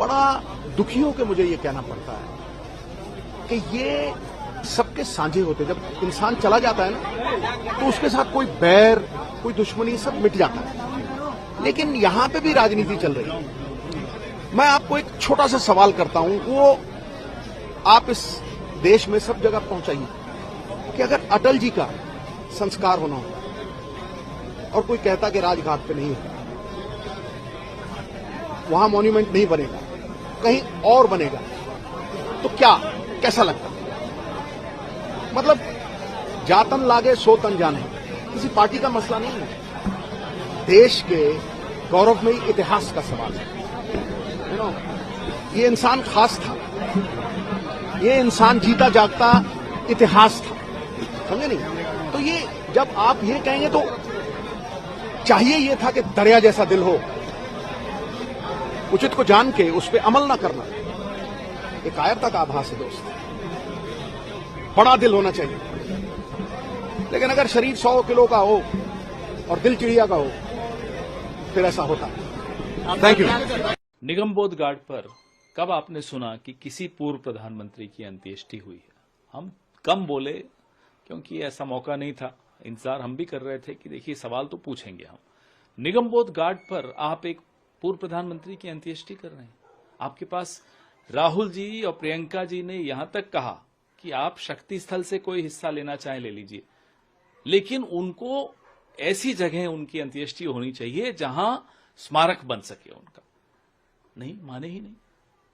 बड़ा दुखी होकर मुझे ये कहना पड़ता है कि ये सबके साझे होते। जब इंसान चला जाता है ना तो उसके साथ कोई बैर, कोई दुश्मनी सब मिट जाता है। लेकिन यहां पे भी राजनीति चल रही है। मैं आपको एक छोटा सा सवाल करता हूं, वो आप इस देश में सब जगह पहुंचाइए कि अगर अटल जी का संस्कार होना होगा और कोई कहता कि राजघाट पे नहीं है, वहां मॉन्यूमेंट नहीं बनेगा, कहीं और बनेगा, तो क्या कैसा लगता? मतलब जातन लागे सो तन जाने, किसी पार्टी का मसला नहीं है, देश के गौरवमयी इतिहास का सवाल है। ये इंसान खास था, ये इंसान जीता जागता इतिहास था, समझे नहीं? तो ये जब आप ये कहेंगे तो चाहिए ये था कि दरिया जैसा दिल हो, उचित को जान के उस पर अमल ना करना। एक कायरता का आभास है दोस्त, बड़ा दिल होना चाहिए। लेकिन अगर शरीर 100 किलो का हो और दिल चिड़िया का हो, फिर ऐसा होता है। Thank you. निगमबोध घाट पर कब आपने सुना कि किसी पूर्व प्रधानमंत्री की अंत्येष्टि हुई है? हम कम बोले क्योंकि ऐसा मौका नहीं था। इंतजार हम भी कर रहे थे कि देखिए सवाल तो पूछेंगे हम। निगमबोध घाट पर आप एक पूर्व प्रधानमंत्री की अंत्येष्टि कर रहे हैं। आपके पास राहुल जी और प्रियंका जी ने यहां तक कहा कि आप शक्ति स्थल से कोई हिस्सा लेना चाहें ले लीजिए, लेकिन उनको ऐसी जगह उनकी अंत्येष्टि होनी चाहिए जहां स्मारक बन सके उनका। नहीं माने ही नहीं।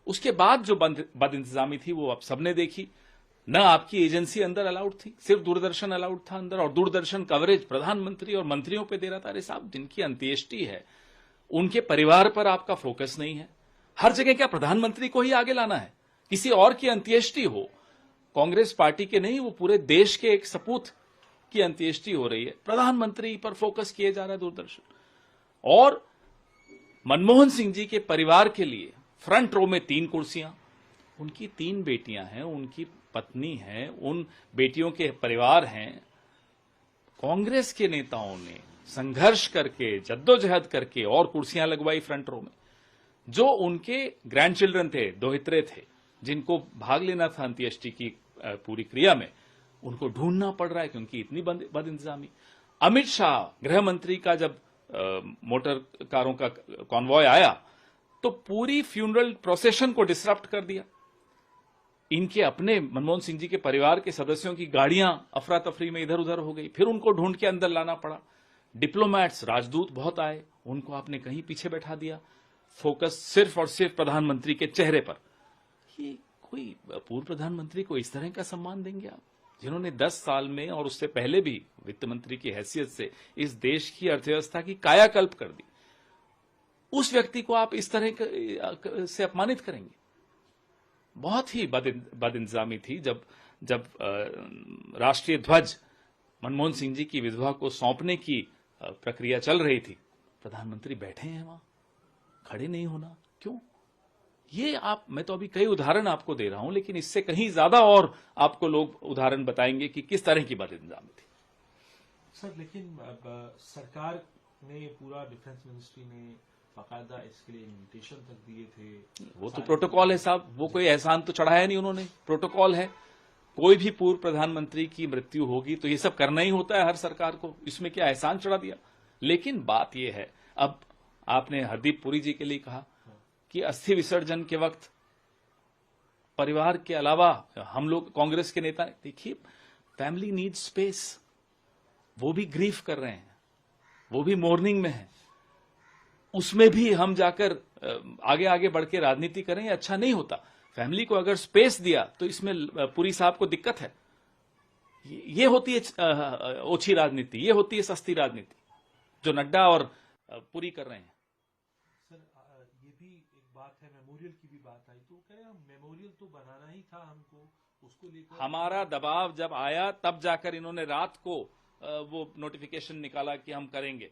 उसके बाद जो बदइंतजामी थी वो आप सबने देखी। न आपकी एजेंसी अंदर अलाउड थी, सिर्फ दूरदर्शन अलाउड था अंदर, और दूरदर्शन कवरेज प्रधानमंत्री और मंत्रियों पे दे रहा था। अरे साहब, जिनकी अंत्येष्टि है उनके परिवार पर आपका फोकस नहीं है। हर जगह क्या प्रधानमंत्री को ही आगे लाना है? किसी और की अंत्येष्टि हो, कांग्रेस पार्टी के नहीं, वो पूरे देश के एक सपूत की अंत्येष्टि हो रही है, प्रधानमंत्री पर फोकस किए जा रहा है दूरदर्शन। और मनमोहन सिंह जी के परिवार के लिए फ्रंट रो में 3 कुर्सियां, उनकी 3 बेटियां हैं, उनकी पत्नी है, उन बेटियों के परिवार हैं। कांग्रेस के नेताओं ने संघर्ष करके, जद्दोजहद करके और कुर्सियां लगवाई फ्रंट रो में। जो उनके ग्रैंडचिल्ड्रन थे, दोहित्रे थे, जिनको भाग लेना था अंत्येष्टि की पूरी क्रिया में, उनको ढूंढना पड़ रहा है क्योंकि इतनी बदइंतजामी। अमित शाह गृह मंत्री का जब मोटर कारों का कॉन्वॉय आया तो पूरी फ्यूनरल प्रोसेशन को डिसरप्ट कर दिया। इनके अपने मनमोहन सिंह जी के परिवार के सदस्यों की गाड़ियां अफरा तफरी में इधर उधर हो गई, फिर उनको ढूंढ के अंदर लाना पड़ा। डिप्लोमैट्स, राजदूत बहुत आए, उनको आपने कहीं पीछे बैठा दिया। फोकस सिर्फ और सिर्फ प्रधानमंत्री के चेहरे पर। ये कोई पूर्व प्रधानमंत्री को इस तरह का सम्मान देंगे आप, जिन्होंने 10 साल में और उससे पहले भी वित्त मंत्री की हैसियत से इस देश की अर्थव्यवस्था की कायाकल्प कर दी? उस व्यक्ति को आप इस तरह से अपमानित करेंगे? बहुत ही बदइंतजामी थी। जब राष्ट्रीय ध्वज मनमोहन सिंह जी की विधवा को सौंपने की प्रक्रिया चल रही थी, प्रधानमंत्री बैठे हैं वहां, खड़े नहीं होना क्यों? ये मैं तो अभी कई उदाहरण आपको दे रहा हूं, लेकिन इससे कहीं ज्यादा और आपको लोग उदाहरण बताएंगे कि किस तरह की बदइंतजामी थी। सर, लेकिन सरकार ने, पूरा डिफेंस मिनिस्ट्री ने बाकायदा इसके लिए इन्विटेशन तक दिए थे। वो तो प्रोटोकॉल है साहब, वो कोई एहसान तो चढ़ाया नहीं उन्होंने, प्रोटोकॉल है। कोई भी पूर्व प्रधानमंत्री की मृत्यु होगी तो ये सब करना ही होता है हर सरकार को, इसमें क्या एहसान चढ़ा दिया? लेकिन बात यह है, अब आपने हरदीप पुरी जी के लिए कहा कि अस्थि विसर्जन के वक्त परिवार के अलावा हम लोग कांग्रेस के नेता, देखिए फैमिली नीड्स स्पेस, वो भी ग्रीफ कर रहे हैं, वो भी मोर्निंग में है, उसमें भी हम जाकर आगे आगे बढ़ के राजनीति करें, ये अच्छा नहीं होता। फैमिली को अगर स्पेस दिया तो इसमें पुरी साहब को दिक्कत है। ये होती है ओछी राजनीति, ये होती है सस्ती राजनीति जो नड्डा और पुरी कर रहे हैं। सर, ये भी एक बात है, मेमोरियल की भी बात आई, तो कह रहे हैं मेमोरियल तो बनाना ही था हमको, उसको लेकर हमारा दबाव जब आया तब जाकर इन्होंने रात को वो नोटिफिकेशन निकाला कि हम करेंगे।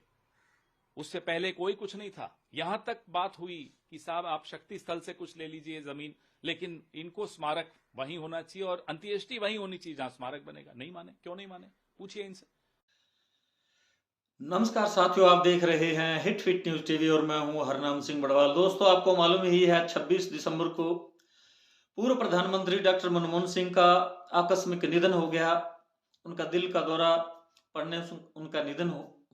उससे पहले कोई कुछ नहीं था। यहां तक बात हुई कि साहब आप शक्ति स्थल से कुछ ले लीजिए जमीन, लेकिन इनको स्मारक वहीं होना चाहिए और अंत्येष्टि वहीं होनी चाहिए जहां स्मारक बनेगा। नहीं माने, क्यों नहीं माने? पूछिए इनसे। नमस्कार साथियों, आप देख रहे हैं हिट फिट न्यूज टीवी और मैं हूं हरनाम सिंह बड़वाल। दोस्तों, आपको मालूम ही है 26 दिसंबर को पूर्व प्रधानमंत्री डॉक्टर मनमोहन सिंह का आकस्मिक निधन हो गया। उनका दिल का दौरा पड़ने से उनका निधन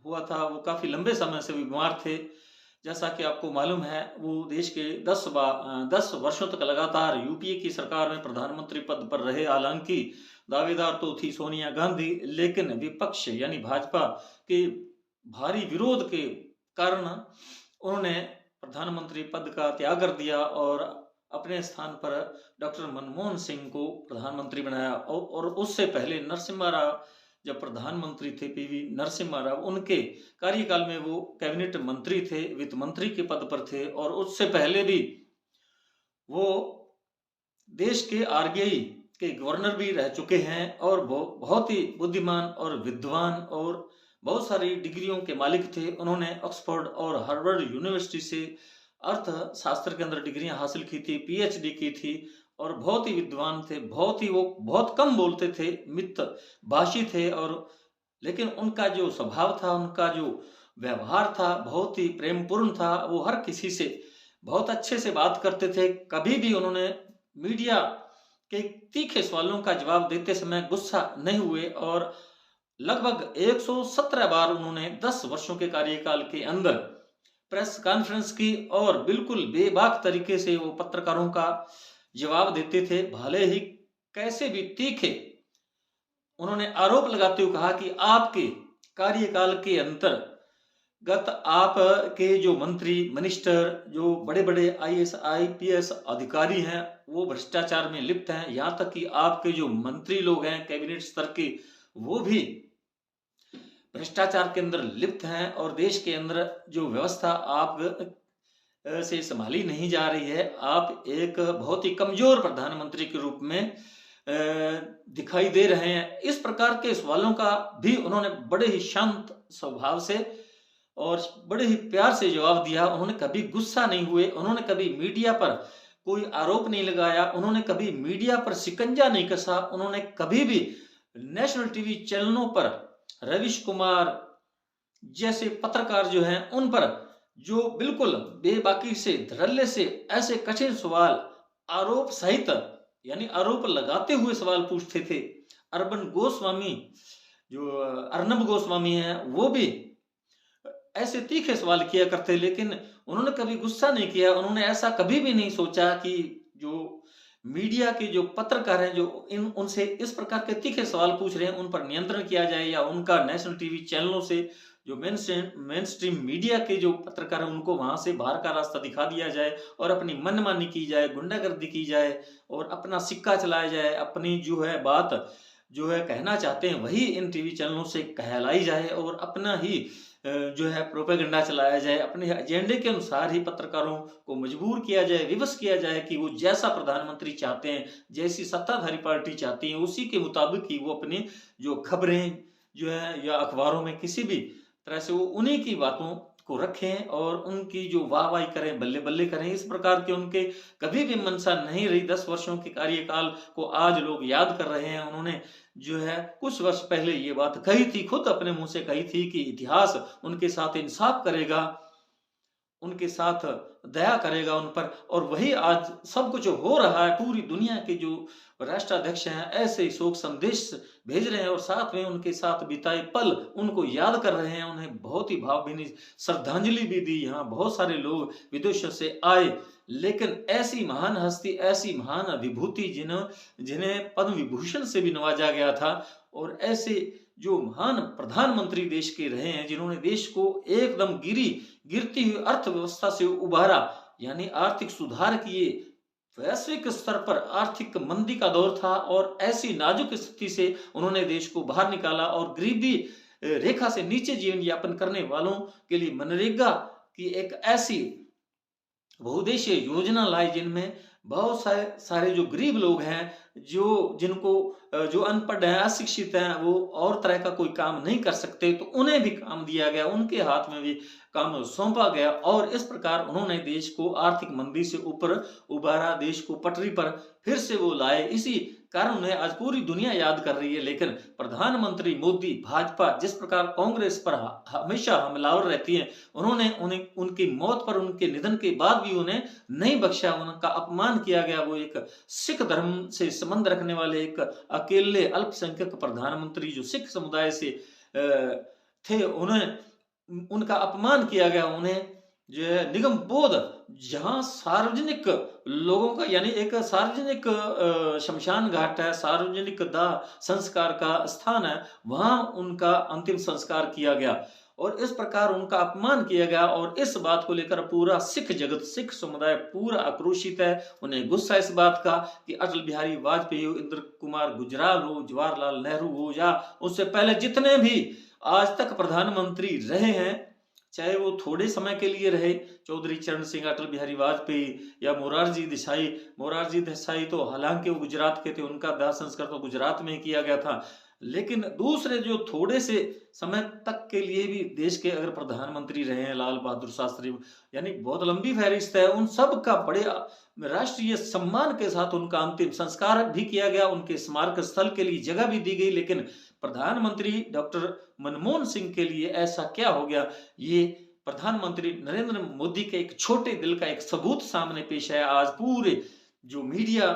हुआ था। वो काफी लंबे समय से बीमार थे। जैसा कि आपको मालूम है, वो देश के 10 वर्षों तक लगातार यूपीए की सरकार में प्रधानमंत्री पद पर रहे। हालांकि दावेदार तो थी सोनिया गांधी, लेकिन विपक्ष यानी भाजपा के भारी विरोध के कारण उन्होंने प्रधानमंत्री पद का त्याग कर दिया और अपने स्थान पर डॉक्टर मनमोहन सिंह को प्रधानमंत्री बनाया। और उससे पहले नरसिम्हा राव जब प्रधानमंत्री थे, पीवी नरसिम्हा राव, उनके कार्यकाल में वो कैबिनेट मंत्री थे, वित्त मंत्री के पद पर थे। और उससे पहले भी वो देश के आरबीआई के गवर्नर भी रह चुके हैं और बहुत ही बुद्धिमान और विद्वान और बहुत सारी डिग्रियों के मालिक थे। उन्होंने ऑक्सफोर्ड और हार्वर्ड यूनिवर्सिटी से अर्थशास्त्र के अंदर डिग्रियां हासिल की थी, पीएचडी की थी और बहुत ही विद्वान थे। वो बहुत कम बोलते थे, मित भाषी थे। और लेकिन उनका जो स्वभाव था, उनका जो व्यवहार था, बहुत ही प्रेमपूर्ण था। वो हर किसी से बहुत अच्छे से बात करते थे। कभी भी उन्होंने मीडिया के तीखे सवालों का जवाब देते समय गुस्सा नहीं हुए और लगभग 117 बार उन्होंने 10 वर्षों के कार्यकाल के अंदर प्रेस कॉन्फ्रेंस की और बिल्कुल बेबाक तरीके से वो पत्रकारों का जवाब देते थे, भले ही कैसे भी तीखे। उन्होंने आरोप लगाते हुए कहा कि आपके कार्यकाल के अंतर्गत आपके जो मंत्री मिनिस्टर, जो बड़े बड़े आईएएस आईपीएस अधिकारी हैं, वो भ्रष्टाचार में लिप्त हैं। यहाँ तक कि आपके जो मंत्री लोग हैं कैबिनेट स्तर के, वो भी भ्रष्टाचार के अंदर लिप्त हैं और देश के अंदर जो व्यवस्था आप से संभाली नहीं जा रही है। आप एक बहुत ही कमजोर प्रधानमंत्री के रूप में दिखाई दे रहे हैं। इस प्रकार के सवालों का भी उन्होंने बड़े ही शांत स्वभाव से और बड़े ही प्यार से जवाब दिया। उन्होंने कभी गुस्सा नहीं हुए, उन्होंने कभी मीडिया पर कोई आरोप नहीं लगाया, उन्होंने कभी मीडिया पर शिकंजा नहीं कसा, उन्होंने कभी भी नेशनल टीवी चैनलों पर रविश कुमार जैसे पत्रकार जो हैं उन पर जो बिल्कुल बेबाकी से, धड़ल्ले से ऐसे कठिन सवाल, आरोप सहित यानी आरोप लगाते हुए सवाल पूछते थे। अर्नब गोस्वामी हैं, वो भी ऐसे तीखे सवाल किया करते, लेकिन उन्होंने कभी गुस्सा नहीं किया। उन्होंने ऐसा कभी भी नहीं सोचा कि जो मीडिया के जो पत्रकार हैं, जो उनसे इस प्रकार के तीखे सवाल पूछ रहे हैं, उन पर नियंत्रण किया जाए या उनका नेशनल टीवी चैनलों से जो मेन स्ट्रीम मीडिया के जो पत्रकार हैं उनको वहां से बाहर का रास्ता दिखा दिया जाए और अपनी मनमानी की जाए, गुंडागर्दी की जाए और अपना सिक्का चलाया जाए। अपनी जो है बात जो है कहना चाहते हैं वही इन टीवी चैनलों से कहलाई जाए और अपना ही जो है प्रोपेगेंडा चलाया जाए। अपने एजेंडे के अनुसार ही पत्रकारों को मजबूर किया जाए, विवश किया जाए कि वो जैसा प्रधानमंत्री चाहते हैं, जैसी सत्ताधारी पार्टी चाहती है, उसी के मुताबिक ही वो अपनी जो खबरें जो है या अखबारों में किसी भी तरह से वो उन्हीं की बातों को रखें और उनकी जो वाहवाही करें, बल्ले बल्ले करें। इस प्रकार के उनके कभी भी मंशा नहीं रही। 10 वर्षों के कार्यकाल को आज लोग याद कर रहे हैं। उन्होंने जो है कुछ वर्ष पहले ये बात कही थी, खुद अपने मुंह से कही थी कि इतिहास उनके साथ इंसाफ करेगा, उनके साथ दया करेगा उन पर। और वही आज सब कुछ हो रहा है। पूरी दुनिया के जो राष्ट्राध्यक्ष हैं ऐसे शोक संदेश भेज रहे हैं और साथ में उनके साथ बिताए पल उनको याद कर रहे हैं। उन्हें बहुत ही भावभीनी श्रद्धांजलि भी दी। यहाँ बहुत सारे लोग विदेशों से आए, लेकिन ऐसी महान हस्ती, ऐसी महान विभूति जिन्हें पद्म विभूषण से भी नवाजा गया था और ऐसे जो महान प्रधानमंत्री देश के रहे हैं, जिन्होंने देश को एकदम गिरती हुई अर्थव्यवस्था से उबारा, यानी आर्थिक सुधार किए। वैश्विक स्तर पर आर्थिक मंदी का दौर था और ऐसी नाजुक स्थिति से उन्होंने देश को बाहर निकाला और गरीबी रेखा से नीचे जीवन यापन करने वालों के लिए मनरेगा की एक ऐसी बहुउद्देशीय योजना लाई जिनमें बहुत सारे जो गरीब लोग हैं, जो अनपढ़ हैं, अशिक्षित हैं, वो और तरह का कोई काम नहीं कर सकते, तो उन्हें भी काम दिया गया, उनके हाथ में भी काम सौंपा गया और इस प्रकार उन्होंने देश को आर्थिक मंदी से ऊपर उबारा, देश को पटरी पर फिर से वो लाए। इसी कारण उन्हें आज पूरी दुनिया याद कर रही है। लेकिन प्रधानमंत्री मोदी, भाजपा जिस प्रकार कांग्रेस पर हमेशा हमलावर रहती है, उन्हें उनकी मौत पर, उनके निधन के बाद भी उन्हें नहीं बख्शा, उनका अपमान किया गया। वो एक सिख धर्म से संबंध रखने वाले एक अकेले अल्पसंख्यक प्रधानमंत्री जो सिख समुदाय से थे, उनका अपमान किया गया। उन्हें जो है निगम बोध, जहां सार्वजनिक लोगों का यानी एक सार्वजनिक शमशान घाट है, सार्वजनिक दाह संस्कार का स्थान है, वहां उनका अंतिम संस्कार किया गया और इस प्रकार उनका अपमान किया गया। और इस बात को लेकर पूरा सिख जगत, सिख समुदाय पूरा आक्रोशित है। उन्हें गुस्सा इस बात का कि अटल बिहारी वाजपेयी हो, इंद्र कुमार गुजराल हो, जवाहरलाल नेहरू हो, या उससे पहले जितने भी आज तक प्रधानमंत्री रहे हैं, चाहे वो थोड़े समय के लिए रहे, चौधरी चरण सिंह, अटल बिहारी वाजपेयी या मोरारजी देसाई तो हालांकि वो गुजरात के थे, उनका दाह संस्कार तो गुजरात में ही किया गया था। लेकिन दूसरे जो थोड़े से समय तक के लिए भी देश के अगर प्रधानमंत्री रहे हैं, लाल बहादुर शास्त्री, यानी बहुत लंबी फहरिस्त है, उन सब का बड़े राष्ट्रीय सम्मान के साथ उनका अंतिम संस्कार भी किया गया, उनके स्मारक स्थल के लिए जगह भी दी गई। लेकिन प्रधानमंत्री डॉक्टर मनमोहन सिंह के लिए ऐसा क्या हो गया? ये प्रधानमंत्री नरेंद्र मोदी के एक छोटे दिल का एक सबूत सामने पेश है। आज पूरे जो मीडिया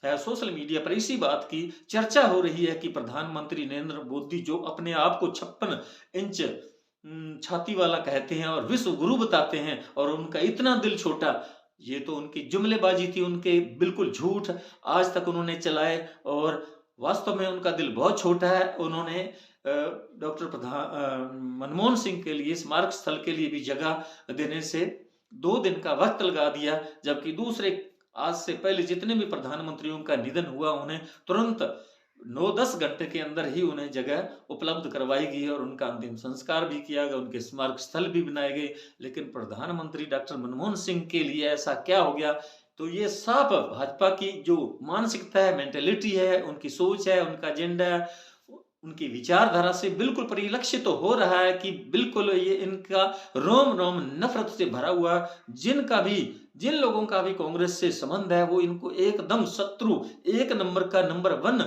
है, सोशल मीडिया पर इसी बात की चर्चा हो रही है कि प्रधानमंत्री नरेंद्र मोदी जो अपने आप को 56 इंच छाती वाला कहते हैं और विश्व गुरु बताते हैं, और उनका इतना दिल छोटा, ये तो उनकी जुमलेबाजी थी, उनके बिल्कुल झूठ आज तक उन्होंने चलाए और वास्तव में उनका दिल बहुत छोटा है। उन्होंने डॉक्टर मनमोहन सिंह के लिए स्मारक स्थल के लिए भी जगह देने से 2 दिन का वक्त लगा दिया, जबकि दूसरे आज से पहले जितने भी प्रधानमंत्रियों का निधन हुआ उन्हें तुरंत 9-10 घंटे के अंदर ही उन्हें जगह उपलब्ध करवाई गई और उनका अंतिम संस्कार भी किया गया, उनके स्मारक स्थल भी बनाए गए। लेकिन प्रधानमंत्री डॉक्टर मनमोहन सिंह के लिए ऐसा क्या हो गया? तो ये सब भाजपा की जो मानसिकता है, मेंटेलिटी है, उनकी सोच है, उनका एजेंडा है, उनकी विचारधारा से बिल्कुल परिलक्षित तो हो रहा है कि बिल्कुल ये इनका रोम रोम नफरत से भरा हुआ, जिन लोगों का भी कांग्रेस से संबंध है, वो इनको एकदम शत्रु, एक नंबर का नंबर 1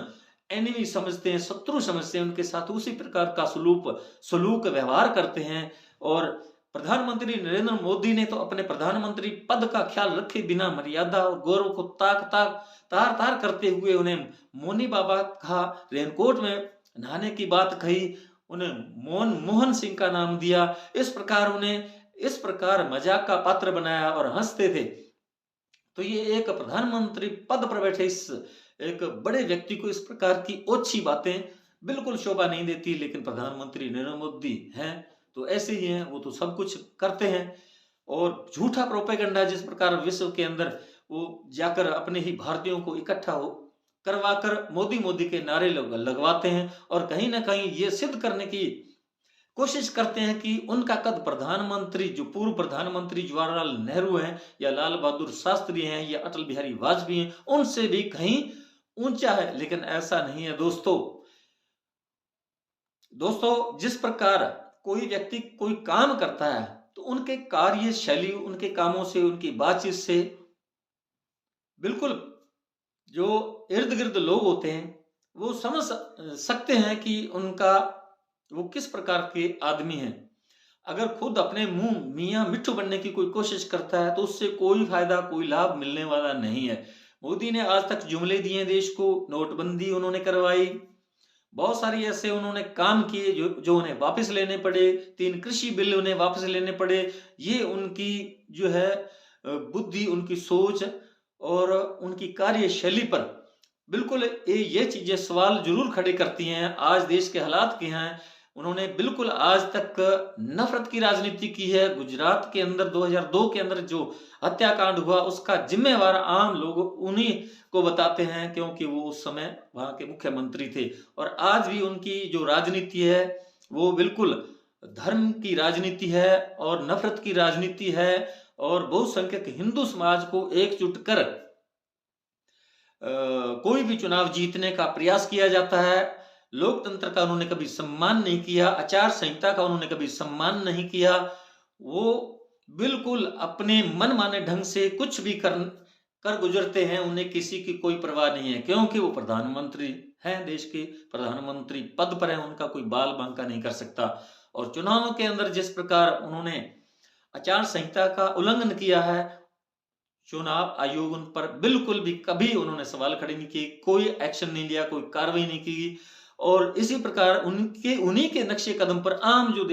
एनिमी समझते हैं, शत्रु समझते हैं, उनके साथ उसी प्रकार का सलूक व्यवहार करते हैं। और प्रधानमंत्री नरेंद्र मोदी ने तो अपने प्रधानमंत्री पद का ख्याल रखे बिना मर्यादा और गौरव को तार करते हुए उन्हें मोनी बाबा कहा, रेनकोट में नहाने की बात कही, उन्हें मोहन सिंह का नाम दिया, इस प्रकार मजाक का पात्र बनाया और हंसते थे। तो ये एक प्रधानमंत्री पद पर बैठे इस एक बड़े व्यक्ति को इस प्रकार की ओछी बातें बिल्कुल शोभा नहीं देती। लेकिन प्रधानमंत्री नरेंद्र मोदी हैं तो ऐसे ही हैं, वो तो सब कुछ करते हैं। और झूठा प्रोपेगेंडा जिस प्रकार विश्व के अंदर वो जाकर अपने ही भारतीयों को इकट्ठा करवाकर मोदी के नारे लगवाते हैं और कहीं ना कहीं ये सिद्ध करने की कोशिश करते हैं कि उनका कद प्रधानमंत्री, जो पूर्व प्रधानमंत्री जवाहरलाल नेहरू हैं या लाल बहादुर शास्त्री हैं या अटल बिहारी वाजपेयी हैं, उनसे भी कहीं ऊंचा है। लेकिन ऐसा नहीं है दोस्तों, जिस प्रकार कोई व्यक्ति कोई काम करता है तो उनके कार्यशैली, उनके कामों से, उनकी बातचीत से बिल्कुल जो इर्द गिर्द लोग होते हैं वो समझ सकते हैं कि वो किस प्रकार के आदमी हैं। अगर खुद अपने मुंह मियां मिट्ठू बनने की कोई कोशिश करता है तो उससे कोई फायदा, कोई लाभ मिलने वाला नहीं है। मोदी ने आज तक जुमले दिए देश को, नोटबंदी उन्होंने करवाई, बहुत सारी ऐसे उन्होंने काम किए जो उन्हें वापस लेने पड़े, 3 कृषि बिल उन्हें वापस लेने पड़े। ये उनकी जो है बुद्धि, उनकी सोच और उनकी कार्यशैली पर बिल्कुल ये चीजें सवाल जरूर खड़े करती हैं। आज देश के हालात क्या हैं, उन्होंने बिल्कुल आज तक नफरत की राजनीति की है। गुजरात के अंदर 2002 के अंदर जो हत्याकांड हुआ उसका जिम्मेवार आम लोग उन्हीं को बताते हैं, क्योंकि वो उस समय वहां के मुख्यमंत्री थे। और आज भी उनकी जो राजनीति है वो बिल्कुल धर्म की राजनीति है और नफरत की राजनीति है और बहुसंख्यक हिंदू समाज को एकजुट कर कोई भी चुनाव जीतने का प्रयास किया जाता है। लोकतंत्र का उन्होंने कभी सम्मान नहीं किया, आचार संहिता का उन्होंने कभी सम्मान नहीं किया। वो बिल्कुल अपने मनमाने ढंग से कुछ भी कर गुजरते हैं, उन्हें किसी की कोई परवाह नहीं है, क्योंकि वो प्रधानमंत्री हैं, देश के प्रधानमंत्री पद पर हैं, उनका कोई बाल बांका नहीं कर सकता। और चुनावों के अंदर जिस प्रकार उन्होंने आचार संहिता का उल्लंघन किया है, चुनाव आयोग उन पर बिल्कुल भी कभी उन्होंने सवाल खड़े नहीं किए, कोई एक्शन नहीं लिया, कोई कार्रवाई नहीं की। और इसी प्रकार उन्हीं के नक्शे कदम पर आम जो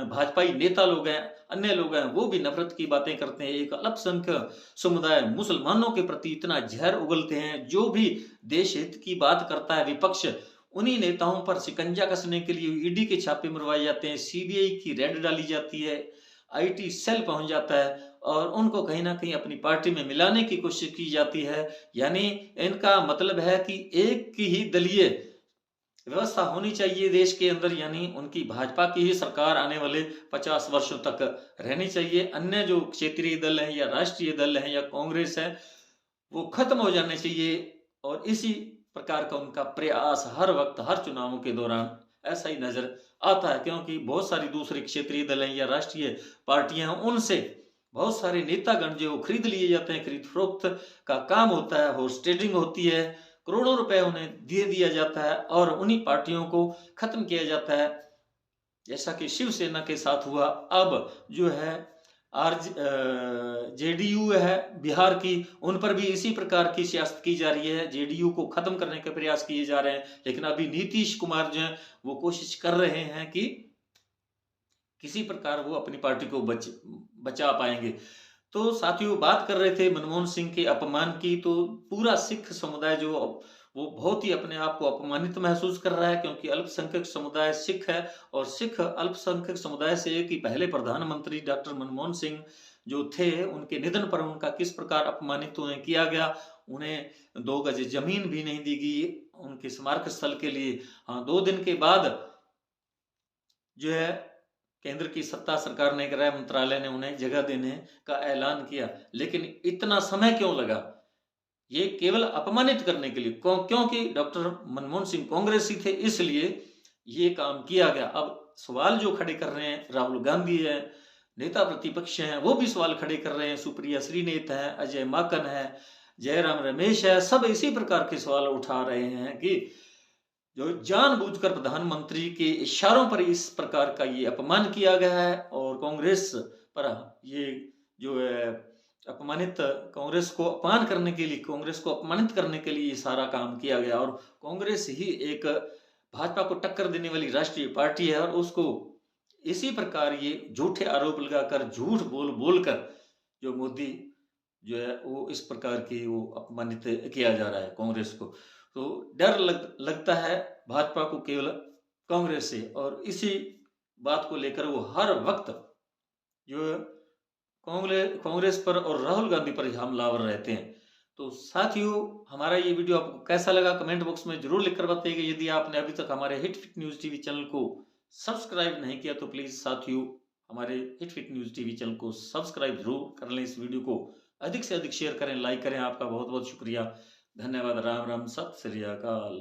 भाजपाई नेता लोग हैं, अन्य लोग हैं, वो भी नफरत की बातें करते हैं। एक अल्पसंख्यक समुदाय मुसलमानों के प्रति इतना जहर उगलते हैं। जो भी देश हित की बात करता है विपक्ष, उन्हीं नेताओं पर शिकंजा कसने के लिए ईडी के छापे मरवाए जाते हैं, सीबीआई की रेड डाली जाती है, आईटी सेल पहुंच जाता है और उनको कहीं ना कहीं अपनी पार्टी में मिलाने की कोशिश की जाती है। यानी इनका मतलब है कि एक की ही दलीय व्यवस्था होनी चाहिए देश के अंदर, यानी उनकी भाजपा की ही सरकार आने वाले 50 वर्षों तक रहनी चाहिए। अन्य जो क्षेत्रीय दल हैं या राष्ट्रीय दल हैं या कांग्रेस है, वो खत्म हो जाने चाहिए। और इसी प्रकार का उनका प्रयास हर वक्त हर चुनावों के दौरान ऐसा ही नजर आता है, क्योंकि बहुत सारी दूसरी क्षेत्रीय दल हैं या राष्ट्रीय पार्टियां हैं, उनसे बहुत सारे नेतागण जो खरीद लिए जाते हैं, खरीद फरोख्त का काम होता है, हॉर्स ट्रेडिंग होती है, करोड़ों रुपए उन्हें दे दिया जाता है और उन्हीं पार्टियों को खत्म किया जाता है, जैसा कि शिवसेना के साथ हुआ। अब जो है जेडीयू है बिहार की, उन पर भी इसी प्रकार की सियासत की जा रही है, जेडीयू को खत्म करने के प्रयास किए जा रहे हैं। लेकिन अभी नीतीश कुमार जो है वो कोशिश कर रहे हैं कि किसी प्रकार वो अपनी पार्टी को बचा पाएंगे। तो साथियों, बात कर रहे थे मनमोहन सिंह के अपमान की, तो पूरा सिख समुदाय जो वो बहुत ही अपने आप को अपमानित महसूस कर रहा है, क्योंकि अल्पसंख्यक समुदाय सिख है और सिख अल्पसंख्यक समुदाय से कि पहले प्रधानमंत्री डॉक्टर मनमोहन सिंह जो थे, उनके निधन पर उनका किस प्रकार अपमानित उन्हें किया गया, उन्हें 2 गज जमीन भी नहीं दी गई उनके स्मारक स्थल के लिए। हाँ, 2 दिन के बाद जो है केंद्र की सत्ता सरकार ने, गृह मंत्रालय ने उन्हें जगह देने का ऐलान किया, लेकिन इतना समय क्यों लगा? ये केवल अपमानित करने के लिए, क्योंकि डॉक्टर मनमोहन सिंह कांग्रेसी थे, इसलिए ये काम किया गया। अब सवाल जो खड़े कर रहे हैं, राहुल गांधी है, नेता प्रतिपक्ष हैं, वो भी सवाल खड़े कर रहे हैं, सुप्रिया श्रीनेत है, अजय माकन है, जयराम रमेश है, सब इसी प्रकार के सवाल उठा रहे हैं कि जो जानबूझकर प्रधानमंत्री के इशारों पर इस प्रकार का ये अपमान किया गया है और कांग्रेस पर ये जो है अपमानित, कांग्रेस को अपमान करने के लिए, कांग्रेस को अपमानित करने के लिए ये सारा काम किया गया। और कांग्रेस ही एक भाजपा को टक्कर देने वाली राष्ट्रीय पार्टी है और उसको इसी प्रकार ये झूठे आरोप लगाकर, झूठ बोल कर जो मोदी जो है वो इस प्रकार की वो अपमानित किया जा रहा है कांग्रेस को। तो डर लगता है भाजपा को केवल कांग्रेस से, और इसी बात को लेकर वो हर वक्त जो कांग्रेस पर और राहुल गांधी पर हमलावर रहते हैं। तो साथियों, हमारा ये वीडियो आपको कैसा लगा कमेंट बॉक्स में जरूर लिखकर बताइएगा। यदि आपने अभी तक हमारे hit fit news TV channel को सब्सक्राइब नहीं किया तो प्लीज साथियों हमारे hit fit news TV channel को सब्सक्राइब जरूर कर लें। इस वीडियो को अधिक से अधिक शेयर करें, लाइक करें। आपका बहुत बहुत शुक्रिया, धन्यवाद। राम राम, सत श्री अकाल।